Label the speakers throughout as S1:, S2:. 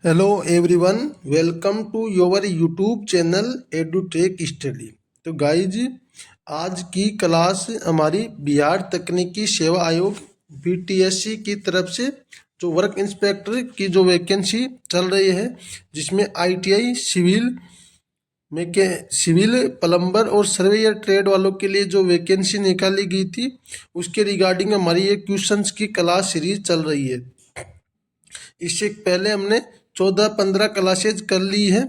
S1: Hello everyone, welcome to your YouTube channel Edutech Study. तो guys, आज की class हमारी बिहार तकनीकी सेवा आयोग बीटीएससी की तरफ से जो वर्क इंस्पेक्टर की जो वैकेंसी चल रही है, जिसमें आईटीआई सिविल प्लम्बर और सर्वेयर ट्रेड वालों के लिए जो वैकेंसी निकाली गई थी, उसके रिगार्डिंग हमारी ये क्वेश्चंस की क्लास सीरीज चल रही है। इससे पहले हमने 14-15 क्लासेज कर ली है।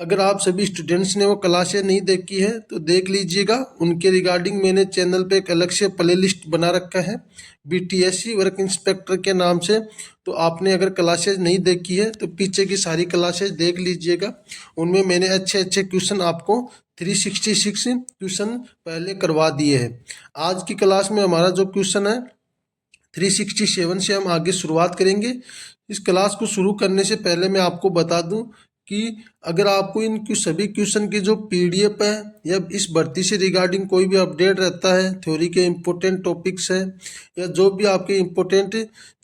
S1: अगर आप सभी स्टूडेंट्स ने वो क्लासेज नहीं देखी है तो देख लीजिएगा। उनके रिगार्डिंग मैंने चैनल पे एक अलग से प्लेलिस्ट बना रखा है बीटीएससी वर्क इंस्पेक्टर के नाम से। तो आपने अगर क्लासेज नहीं देखी है तो पीछे की सारी क्लासेज देख लीजिएगा। उनमें मैंने अच्छे अच्छे क्वेश्चन आपको 366 क्वेश्चन पहले करवा दिए हैं। आज की क्लास में हमारा जो क्वेश्चन है 367 से हम आगे शुरुआत करेंगे। इस क्लास को शुरू करने से पहले मैं आपको बता दूं कि अगर आपको इन सभी क्वेश्चन की जो पीडीएफ है या इस भर्ती से रिगार्डिंग कोई भी अपडेट रहता है, थ्योरी के इम्पोर्टेंट टॉपिक्स है या जो भी आपके इम्पोर्टेंट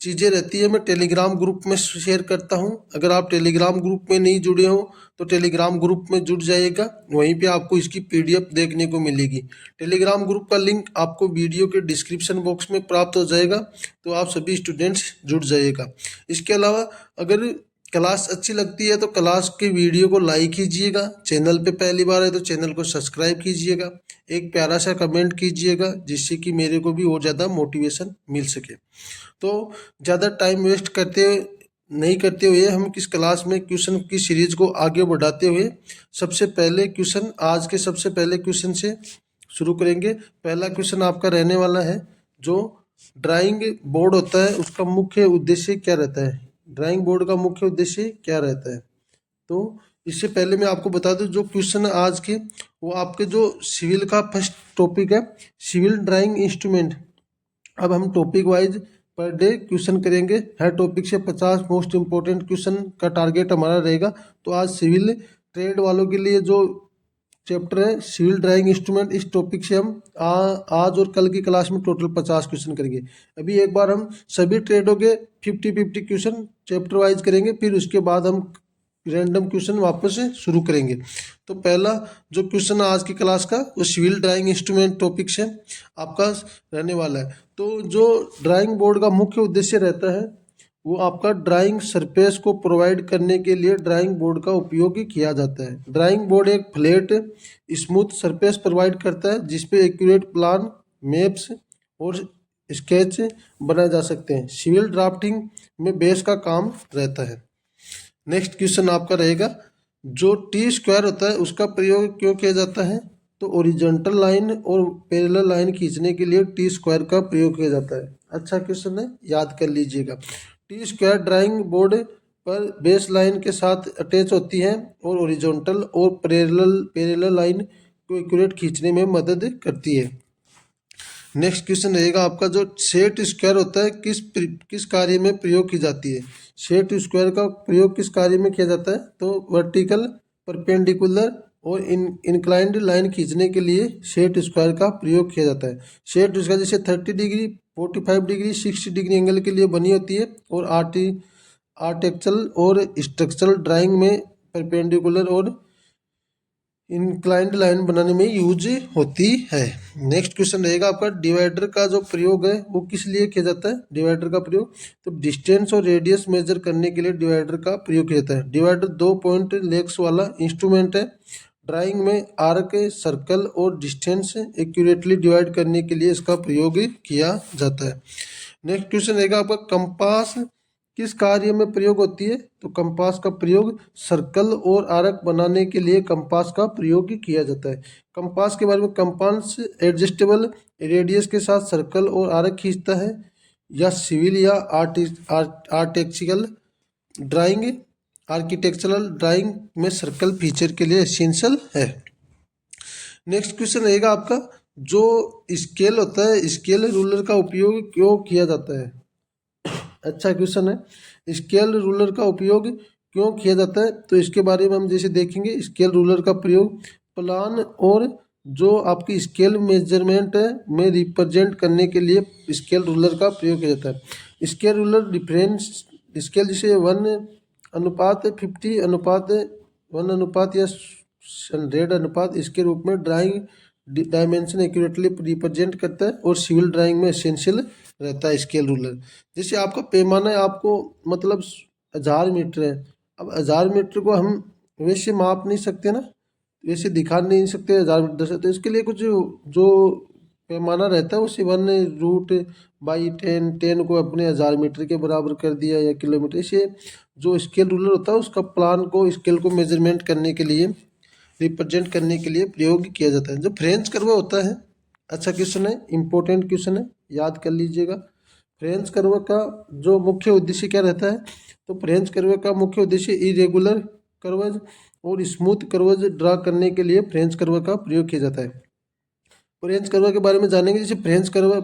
S1: चीज़ें रहती है, मैं टेलीग्राम ग्रुप में शेयर करता हूं। अगर आप टेलीग्राम ग्रुप में नहीं जुड़े हो तो टेलीग्राम ग्रुप में जुड़ जाइएगा, वहीं पे आपको इसकी पीडीएफ देखने को मिलेगी। टेलीग्राम ग्रुप का लिंक आपको वीडियो के डिस्क्रिप्शन बॉक्स में प्राप्त हो जाएगा, तो आप सभी स्टूडेंट्स जुड़ जाइएगा। इसके अलावा अगर क्लास अच्छी लगती है तो क्लास की वीडियो को लाइक कीजिएगा। चैनल पे पहली बार है तो चैनल को सब्सक्राइब कीजिएगा। एक प्यारा सा कमेंट कीजिएगा जिससे कि मेरे को भी और ज़्यादा मोटिवेशन मिल सके। तो ज़्यादा टाइम वेस्ट नहीं करते हुए हम किस क्लास में क्वेश्चन की सीरीज को आगे बढ़ाते हुए सबसे पहले क्वेश्चन, आज के सबसे पहले क्वेश्चन से शुरू करेंगे। पहला क्वेश्चन आपका रहने वाला है, जो ड्राइंग बोर्ड होता है उसका मुख्य उद्देश्य क्या रहता है। ड्राइंग बोर्ड का मुख्य उद्देश्य क्या रहता है। तो इससे पहले मैं आपको बता दूं, जो क्वेश्चन है आज के वो आपके जो सिविल का फर्स्ट टॉपिक है, सिविल ड्राइंग इंस्ट्रूमेंट। अब हम topic wise per day question करेंगे। हर टॉपिक से 50 मोस्ट इंपॉर्टेंट क्वेश्चन का टारगेट हमारा रहेगा। तो आज सिविल ट्रेड वालों के लिए जो चैप्टर है सिविल ड्राइंग इंस्ट्रूमेंट, इस टॉपिक से हम आज और कल की क्लास में टोटल 50 क्वेश्चन करेंगे। अभी एक बार हम सभी ट्रेडों के 50-50 क्वेश्चन चैप्टर वाइज करेंगे, फिर उसके बाद हम रैंडम क्वेश्चन वापस से शुरू करेंगे। तो पहला जो क्वेश्चन आज की क्लास का वो सिविल ड्राइंग इंस्ट्रूमेंट टॉपिक से आपका रहने वाला है। तो जो ड्राइंग बोर्ड का मुख्य उद्देश्य रहता है वो आपका ड्राइंग सरफेस को प्रोवाइड करने के लिए ड्राइंग बोर्ड का उपयोग किया जाता है। ड्राइंग बोर्ड एक फ्लैट स्मूथ सरफेस प्रोवाइड करता है जिसपे एक्यूरेट प्लान, मैप्स और स्केच बनाए जा सकते हैं। सिविल ड्राफ्टिंग में बेस का काम रहता है। नेक्स्ट क्वेश्चन आपका रहेगा, जो टी स्क्वायर होता है उसका प्रयोग क्यों किया जाता है। तो ओरिजेंटल लाइन और पैरेलल लाइन खींचने के लिए टी स्क्वायर का प्रयोग किया जाता है। अच्छा क्वेश्चन है, याद कर लीजिएगा। टी स्क्वायर ड्राइंग बोर्ड पर बेस लाइन के साथ अटैच होती है और ओरिजेंटल और पैरेलल लाइन को एक्यूरेट खींचने में मदद करती है। नेक्स्ट क्वेश्चन रहेगा आपका, जो सेट स्क्वायर होता है किस कार्य में प्रयोग की जाती है। सेट स्क्वायर का प्रयोग किस कार्य में किया जाता है। तो वर्टिकल, परपेंडिकुलर और इंक्लाइंड लाइन खींचने के लिए सेट स्क्वायर का प्रयोग किया जाता है। सेट स्क्वायर जैसे 30 डिग्री, 45 डिग्री, 60 डिग्री एंगल के लिए बनी होती है और आर्किटेक्चरल और स्ट्रक्चरल ड्राइंग में परपेंडिकुलर और इंक्लाइंड लाइन बनाने में यूज होती है। नेक्स्ट क्वेश्चन रहेगा आपका, डिवाइडर का जो प्रयोग है वो किस लिए किया जाता है। डिवाइडर का प्रयोग तो डिस्टेंस और रेडियस मेजर करने के लिए डिवाइडर का प्रयोग किया जाता है। डिवाइडर 2 पॉइंट लेग्स वाला इंस्ट्रूमेंट है। ड्राइंग में आर्क, सर्कल और डिस्टेंस एक्यूरेटली डिवाइड करने के लिए इसका प्रयोग किया जाता है। नेक्स्ट क्वेश्चन रहेगा आपका, कंपास किस कार्य में प्रयोग होती है। तो कंपास का प्रयोग सर्कल और आर्क बनाने के लिए कंपास का प्रयोग किया जाता है। कंपास के बारे में, कंपास एडजस्टेबल रेडियस के साथ सर्कल और आर्क खींचता है या सिविल या आर्किटेक्चरल ड्राइंग में सर्कल फीचर के लिए एसेंशियल है। नेक्स्ट क्वेश्चन रहेगा आपका, जो स्केल होता है, स्केल रूलर का उपयोग क्यों किया जाता है। अच्छा क्वेश्चन है, स्केल रूलर का उपयोग क्यों किया जाता है। तो इसके बारे में हम जैसे देखेंगे, स्केल रूलर का प्रयोग प्लान और जो आपकी स्केल मेजरमेंट है में रिप्रेजेंट करने के लिए स्केल रूलर का प्रयोग किया जाता है। स्केल रूलर डिफरेंस स्केल जैसे 1 अनुपात 50 अनुपात 1 अनुपात या 100 अनुपात इसके रूप में ड्राइंग डायमेंशन एक्यूरेटली रिप्रेजेंट करता है और सिविल ड्राइंग में एसेंशियल रहता है स्केल रूलर। जैसे आपका पैमाना है, आपको मतलब 1000 मीटर है, अब 1000 मीटर को हम वैसे माप नहीं सकते ना, वैसे दिखा नहीं सकते 1000 मीटर से, तो इसके लिए कुछ जो पैमाना रहता है उसे 1/10 को अपने 1000 मीटर के बराबर कर दिया या किलोमीटर। इसे जो स्केल रूलर होता है उसका प्लान को स्केल को मेजरमेंट करने के लिए रिप्रेजेंट करने के लिए प्रयोग किया जाता है। जो फ्रेंच कर्व होता है, अच्छा क्वेश्चन है, इंपॉर्टेंट क्वेश्चन है, याद कर लीजिएगा। फ्रेंच कर्व का जो मुख्य उद्देश्य क्या रहता है, तो फ्रेंच कर्व का मुख्य उद्देश्य इरेगुलर कर्वज और स्मूथ कर्वज ड्रा करने के लिए फ्रेंच कर्व का प्रयोग किया जाता है। फ्रेंच कर्व के बारे में जानेंगे। जैसे फ्रेंच कर्व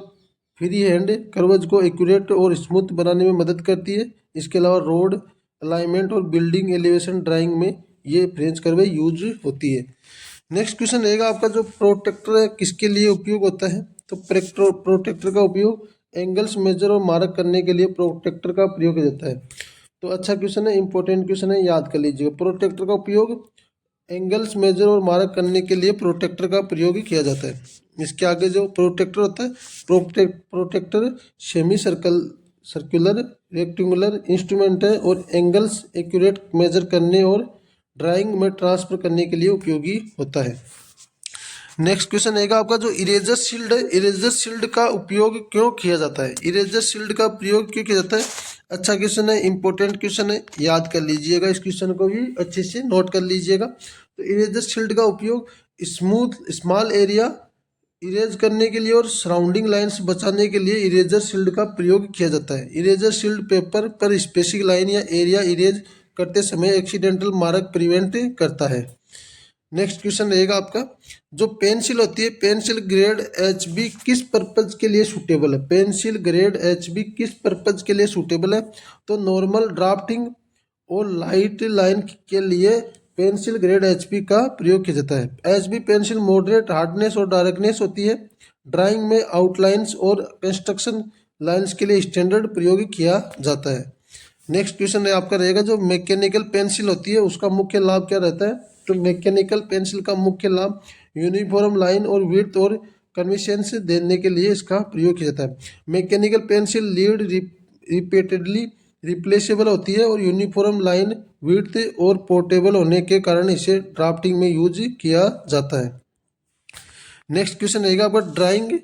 S1: फ्री हैंड कर्वज को एक्यूरेट और स्मूथ बनाने में मदद करती है। इसके अलावा रोड अलाइनमेंट और बिल्डिंग एलिवेशन ड्राइंग में ये फ्रेंच कर्व यूज होती है। नेक्स्ट क्वेश्चन रहेगा आपका, जो प्रोटेक्टर है किसके लिए उपयोग होता है, तो प्रोटेक्टर का उपयोग एंगल्स मेजर और मार्क करने के लिए प्रोटेक्टर का प्रयोग किया जाता है। तो अच्छा क्वेश्चन है, इंपॉर्टेंट क्वेश्चन है, याद कर लीजिएगा। प्रोटेक्टर का उपयोग एंगल्स मेजर और मार्क करने के लिए प्रोटेक्टर का प्रयोग किया जाता है। इसके आगे जो प्रोटेक्टर होता है, protector semi circular rectangular instrument है और एंगल्स एक्यूरेट मेजर करने और ड्राइंग में ट्रांसफर करने के लिए उपयोगी होता है। नेक्स्ट क्वेश्चन रहेगा आपका, जो इरेजर शील्ड है, इरेजर शील्ड का उपयोग क्यों किया जाता है, इरेजर शील्ड का प्रयोग क्यों किया जाता है। अच्छा क्वेश्चन है, इंपॉर्टेंट क्वेश्चन है, याद कर लीजिएगा, इस क्वेश्चन को भी अच्छे से नोट कर लीजिएगा। तो इरेजर शील्ड का उपयोग स्मॉल एरिया इरेज करने के लिए और सराउंडिंग लाइंस बचाने के लिए इरेजर शील्ड का प्रयोग किया जाता है। इरेजर शील्ड पेपर पर स्पेसिफिक लाइन या एरिया इरेज करते समय एक्सीडेंटल मार्क प्रिवेंट करता है। नेक्स्ट क्वेश्चन रहेगा आपका, जो पेंसिल होती है, पेंसिल ग्रेड HB किस पर्पज के लिए सूटेबल है, पेंसिल ग्रेड HB किस पर्पज के लिए सूटेबल है, तो नॉर्मल ड्राफ्टिंग और लाइट लाइन के लिए पेंसिल ग्रेड HB का प्रयोग किया जाता है। HB पेंसिल मॉडरेट हार्डनेस और डार्कनेस होती है। ड्राइंग में आउटलाइंस और कंस्ट्रक्शन लाइंस के लिए स्टैंडर्ड प्रयोग किया जाता है। नेक्स्ट क्वेश्चन है आपका रहेगा, जो मैकेनिकल पेंसिल होती है उसका मुख्य लाभ क्या रहता है, तो मैकेनिकल पेंसिल का मुख्य लाभ यूनिफॉर्म लाइन और विड्थ और कन्विशेंस देने के लिए इसका प्रयोग किया जाता है। Mechanical pencil lead repeatedly replaceable होती है और यूनिफॉर्म लाइन विड्थ और पोर्टेबल होने के कारण इसे ड्राफ्टिंग में यूज किया जाता है। नेक्स्ट क्वेश्चन रहेगा आपका, ड्राइंग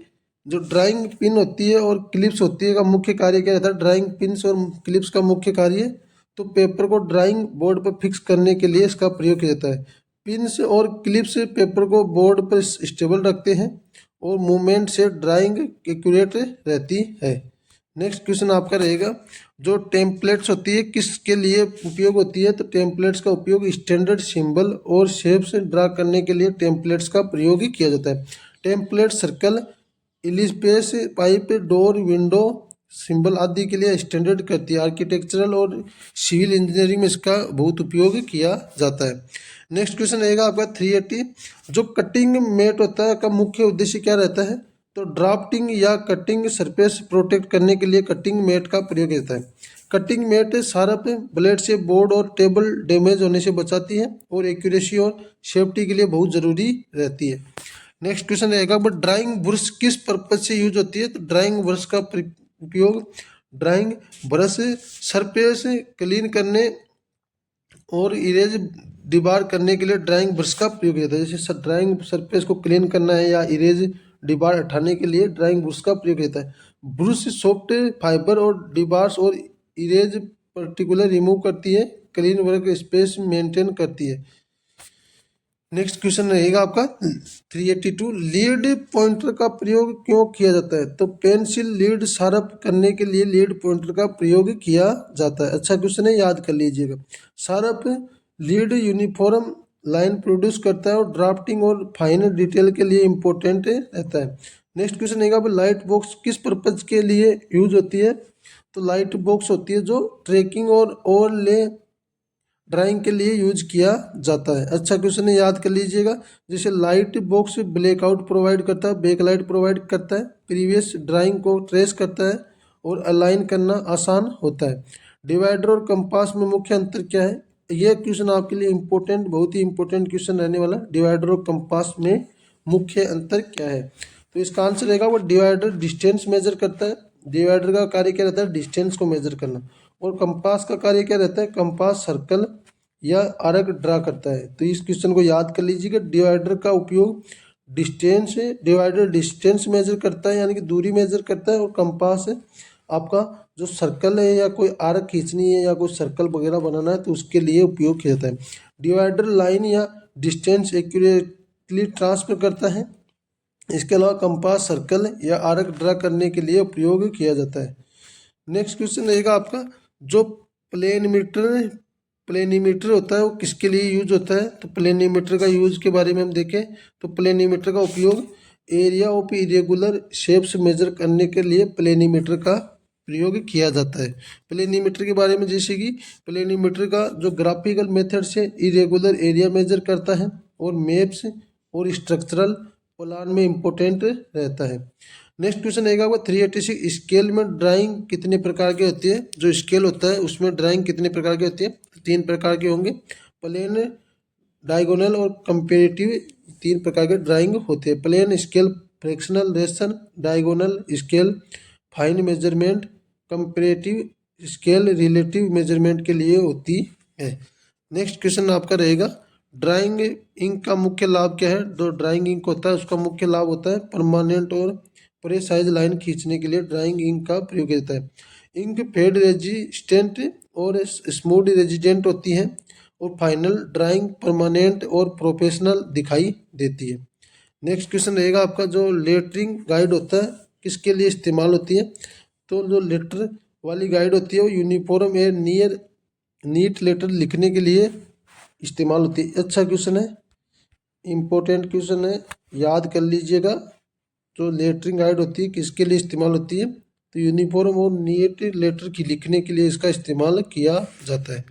S1: जो ड्राइंग पिन होती है और क्लिप्स होती है का मुख्य कार्य क्या रहता है, ड्राइंग पिन्स और क्लिप्स का मुख्य कार्य, तो पेपर को ड्राइंग बोर्ड पर फिक्स करने के लिए इसका प्रयोग किया जाता है। पिन्स और क्लिप्स पेपर को बोर्ड पर स्टेबल रखते हैं और मूवमेंट से ड्राइंग एक्यूरेट रहती है। नेक्स्ट क्वेश्चन आपका रहेगा, जो टेम्पलेट्स होती है किसके लिए उपयोग होती है, तो टेम्पलेट्स का उपयोग स्टैंडर्ड सिंबल और शेप्स ड्रा करने के लिए टेम्पलेट्स का प्रयोग किया जाता है। Template circle, ellipses, pipe, door, window symbol आदि के लिए स्टैंडर्ड करती है। आर्किटेक्चरल और सिविल इंजीनियरिंग में इसका बहुत उपयोग किया जाता है। नेक्स्ट क्वेश्चन रहेगा आपका 380, जो कटिंग मेट होता है का मुख्य उद्देश्य क्या रहता है, तो ड्राफ्टिंग या कटिंग सरफेस प्रोटेक्ट करने के लिए कटिंग मेट का प्रयोग होता है। कटिंग मेट शार्प ब्लेड से बोर्ड और टेबल डैमेज होने से बचाती है और एक्यूरेसी और सेफ्टी के लिए बहुत ज़रूरी रहती है। नेक्स्ट क्वेश्चन रहेगा, बट ड्राइंग ब्रश किस पर्पज से यूज होती है, तो ड्राइंग ब्रश का उपयोग ड्राइंग ब्रश सरफेस क्लीन करने और इरेज डिबार करने के लिए ड्राइंग ब्रश का प्रयोग किया जाता है। जैसे ड्राइंग सरफेस को क्लीन करना है या इरेज डिबार हटाने के लिए ड्राइंग ब्रश का प्रयोग किया जाता है। ब्रश सॉफ्ट फाइबर और डिबार्स और इरेज पर्टिकुलर रिमूव करती है, क्लीन वर्क स्पेस मेंटेन करती है। नेक्स्ट क्वेश्चन रहेगा आपका 382, लीड पॉइंटर का प्रयोग क्यों किया जाता है, तो पेंसिल लीड शार्प करने के लिए लीड पॉइंटर का प्रयोग किया जाता है। अच्छा क्वेश्चन है, याद कर लीजिएगा। Sharp lead uniform line produce करता है और ड्राफ्टिंग और फाइन डिटेल के लिए इम्पोर्टेंट रहता है। नेक्स्ट क्वेश्चन रहेगा, लाइट बॉक्स किस पर्पज के लिए यूज होती है, तो लाइट बॉक्स होती है जो ट्रैकिंग और ओवरले ड्राइंग के लिए यूज किया जाता है। अच्छा क्वेश्चन है, याद कर लीजिएगा। जैसे लाइट बॉक्स ब्लैकआउट प्रोवाइड करता है, बैकलाइट प्रोवाइड करता है, प्रीवियस ड्राइंग को ट्रेस करता है और अलाइन करना आसान होता है। डिवाइडर और कंपास में मुख्य अंतर क्या है? यह क्वेश्चन आपके लिए इम्पोर्टेंट, बहुत ही इंपॉर्टेंट क्वेश्चन रहने वाला। डिवाइडर और कंपास में मुख्य अंतर क्या है? तो इसका आंसर रहेगा वो डिवाइडर डिस्टेंस मेजर करता है। डिवाइडर का कार्य क्या रहता है? डिस्टेंस को मेजर करना। और कंपास का कार्य क्या रहता है? कंपास सर्कल या आर्क ड्रा करता है। तो इस क्वेश्चन को याद कर लीजिएगा। डिवाइडर का उपयोग डिस्टेंस है, डिवाइडर डिस्टेंस मेजर करता है यानी कि दूरी मेजर करता है, और कंपास है आपका जो सर्कल है या कोई आर्क खींचनी है या कोई सर्कल वगैरह बनाना है तो उसके लिए उपयोग किया जाता है। डिवाइडर लाइन या डिस्टेंस एक्यूरेटली ट्रांसफर करता है। इसके अलावा कंपास सर्कल या आर्क ड्रा करने के लिए उपयोग किया जाता है। नेक्स्ट क्वेश्चन रहेगा आपका, जो प्लेनीमीटर होता है वो किसके लिए यूज होता है? तो प्लेनीमीटर का यूज के बारे में हम देखें तो प्लेनीमीटर का उपयोग area of irregular shapes measure करने के लिए प्लेनीमीटर का प्रयोग किया जाता है। प्लेनीमीटर के बारे में जैसे कि प्लेनीमीटर का जो ग्राफिकल मेथड से इरेगुलर एरिया मेजर करता है और मैप्स और स्ट्रक्चरल प्लान में इम्पोर्टेंट रहता है। नेक्स्ट क्वेश्चन रहेगा वो 386 स्केल में ड्राइंग कितने प्रकार की होती है? जो स्केल होता है उसमें ड्राइंग कितने प्रकार की होती है? 3 प्रकार के होंगे, प्लेन, डायगोनल और कंपेरेटिव। 3 प्रकार के ड्राइंग होते हैं। Plain scale fractional ration, diagonal scale fine measurement, comparative scale relative measurement के लिए होती है। नेक्स्ट क्वेश्चन आपका रहेगा, ड्राइंग इंक का मुख्य लाभ क्या है? जो ड्राइंग इंक होता है उसका मुख्य लाभ होता है परमानेंट और प्रेसाइज लाइन खींचने के लिए ड्राइंग इंक का प्रयोग किया जाता है। इंक फेड रेजिस्टेंट और स्मूथ रेजिस्टेंट होती है और फाइनल ड्राइंग परमानेंट और प्रोफेशनल दिखाई देती है। नेक्स्ट क्वेश्चन रहेगा आपका, जो लेटरिंग गाइड होता है किसके लिए इस्तेमाल होती है? तो जो लेटर वाली गाइड होती है वो यूनिफॉर्म या नियर नीट लेटर लिखने के लिए इस्तेमाल होती है। अच्छा क्वेश्चन है, इम्पोर्टेंट क्वेश्चन है, याद कर लीजिएगा। जो लेटरिंग गाइड होती है किसके लिए इस्तेमाल होती है? तो यूनिफॉर्म और नीट लेटर की लिखने के लिए इसका इस्तेमाल किया जाता है।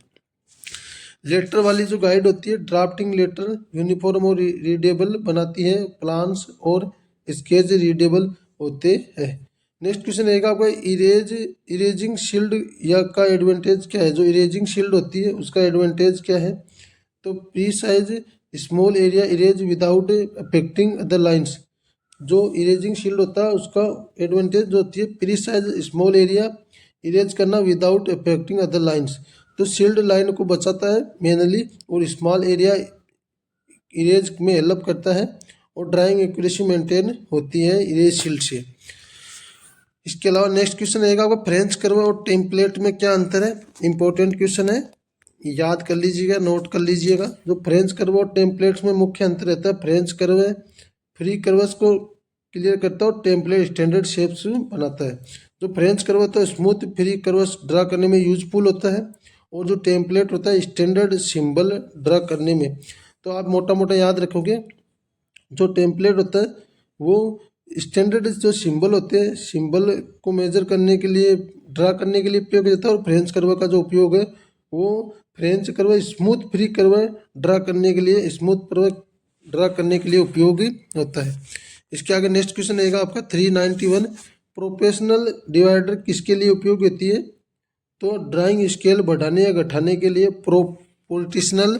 S1: लेटर वाली जो गाइड होती है ड्राफ्टिंग लेटर यूनिफॉर्म और रीडेबल बनाती है, प्लान्स और स्केच रीडेबल होते हैं। नेक्स्ट क्वेश्चन रहेगा आपका, इरेजिंग शील्ड या का एडवांटेज क्या है? जो इरेजिंग शील्ड होती है उसका एडवांटेज क्या है? तो precise small area erase without affecting other lines. जो इरेजिंग शील्ड होता है उसका एडवांटेज जो होती है प्रीसाइज स्मॉल एरिया इरेज करना विदाउट अफेक्टिंग अदर लाइन्स। तो शील्ड लाइन को बचाता है मेनली और स्मॉल एरिया इरेज में हेल्प करता है और ड्राइंग एक्यूरेसी मेंटेन होती है इरेज शील्ड से। इसके अलावा नेक्स्ट क्वेश्चन रहेगा आपका, फ्रेंच कर्व और टेम्पलेट में क्या अंतर है? इंपॉर्टेंट क्वेश्चन है, याद कर लीजिएगा, नोट कर लीजिएगा। जो फ्रेंच कर्व और टेम्पलेट्स में मुख्य अंतर रहता है, फ्रेंच कर्व फ्री कर्व्स को क्लियर करता है और टेम्पलेट स्टैंडर्ड शेप्स बनाता है। जो फ्रेंच कर्व होता है स्मूथ फ्री कर्व्स ड्रा करने में यूजफुल होता है और जो टेम्पलेट होता है स्टैंडर्ड सिंबल ड्रा करने में। तो आप मोटा मोटा याद रखोगे, जो टेम्पलेट होता है वो स्टैंडर्ड जो सिंबल होते हैं सिंबल को मेजर करने के लिए ड्रा करने के लिए उपयोग किया जाता है, और फ्रेंच कर्व का जो उपयोग है वो French curve smooth free curve draw करने के लिए उपयोगी होता है। इसके आगे नेक्स्ट क्वेश्चन रहेगा आपका 391, प्रोफेशनल डिवाइडर किसके लिए उपयोग होती है? तो ड्राइंग स्केल बढ़ाने या घटाने के लिए प्रोपोर्शनल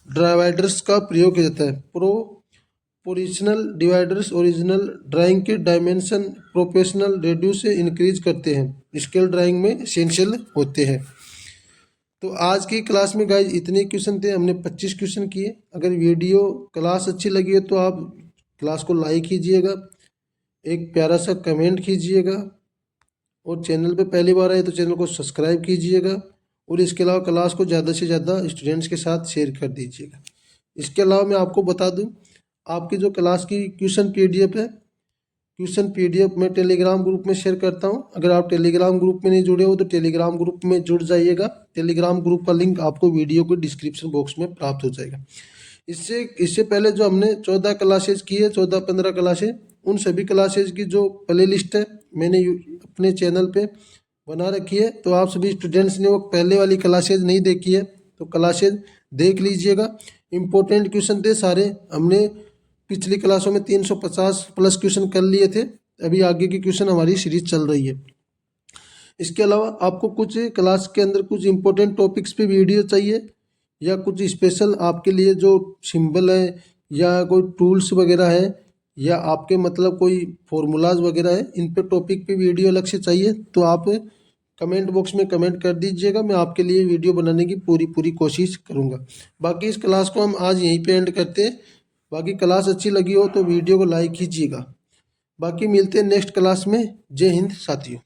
S1: डिवाइडर्स का प्रयोग किया जाता है। प्रोपोर्शनल डिवाइडर्स ओरिजिनल ड्राइंग के डायमेंशन प्रोफेशनल रेड्यूस से इंक्रीज करते हैं, स्केल ड्राइंग में एसेंशियल होते हैं। तो आज की क्लास में गाइज इतने क्वेश्चन थे, हमने 25 क्वेश्चन किए। अगर वीडियो क्लास अच्छी लगी है तो आप क्लास को लाइक कीजिएगा, एक प्यारा सा कमेंट कीजिएगा, और चैनल पे पहली बार आए तो चैनल को सब्सक्राइब कीजिएगा, और इसके अलावा क्लास को ज़्यादा से ज़्यादा स्टूडेंट्स के साथ शेयर कर दीजिएगा। इसके अलावा मैं आपको बता दूँ, आपकी जो क्लास की क्वेश्चन PDF है, क्वेश्चन PDF मैं टेलीग्राम ग्रुप में शेयर करता हूं। अगर आप टेलीग्राम ग्रुप में नहीं जुड़े हो तो टेलीग्राम ग्रुप में जुड़ जाइएगा। टेलीग्राम ग्रुप का लिंक आपको वीडियो के डिस्क्रिप्शन बॉक्स में प्राप्त हो जाएगा। इससे पहले जो हमने 14 क्लासेज की है, 14-15 क्लासेज, उन सभी क्लासेज की जो प्ले लिस्ट है मैंने अपने चैनल पे बना रखी है। तो आप सभी स्टूडेंट्स ने वो पहले वाली क्लासेज नहीं देखी है तो क्लासेज देख लीजिएगा। इम्पोर्टेंट क्वेश्चन थे सारे, हमने पिछली क्लासों में 350 प्लस क्वेश्चन कर लिए थे। अभी आगे की क्वेश्चन हमारी सीरीज चल रही है। इसके अलावा आपको कुछ क्लास के अंदर कुछ इम्पोर्टेंट टॉपिक्स पे वीडियो चाहिए या कुछ स्पेशल आपके लिए जो सिंबल है या कोई टूल्स वगैरह है या आपके मतलब कोई फॉर्मूलाज वगैरह है, इन पे टॉपिक पे वीडियो अलग से चाहिए तो आप कमेंट बॉक्स में कमेंट कर दीजिएगा। मैं आपके लिए वीडियो बनाने की पूरी पूरी कोशिश करूँगा। बाकी इस क्लास को हम आज यहीं पे एंड करते हैं। बाकी क्लास अच्छी लगी हो तो वीडियो को लाइक कीजिएगा। बाकी मिलते हैं नेक्स्ट क्लास में। जय हिंद साथियों।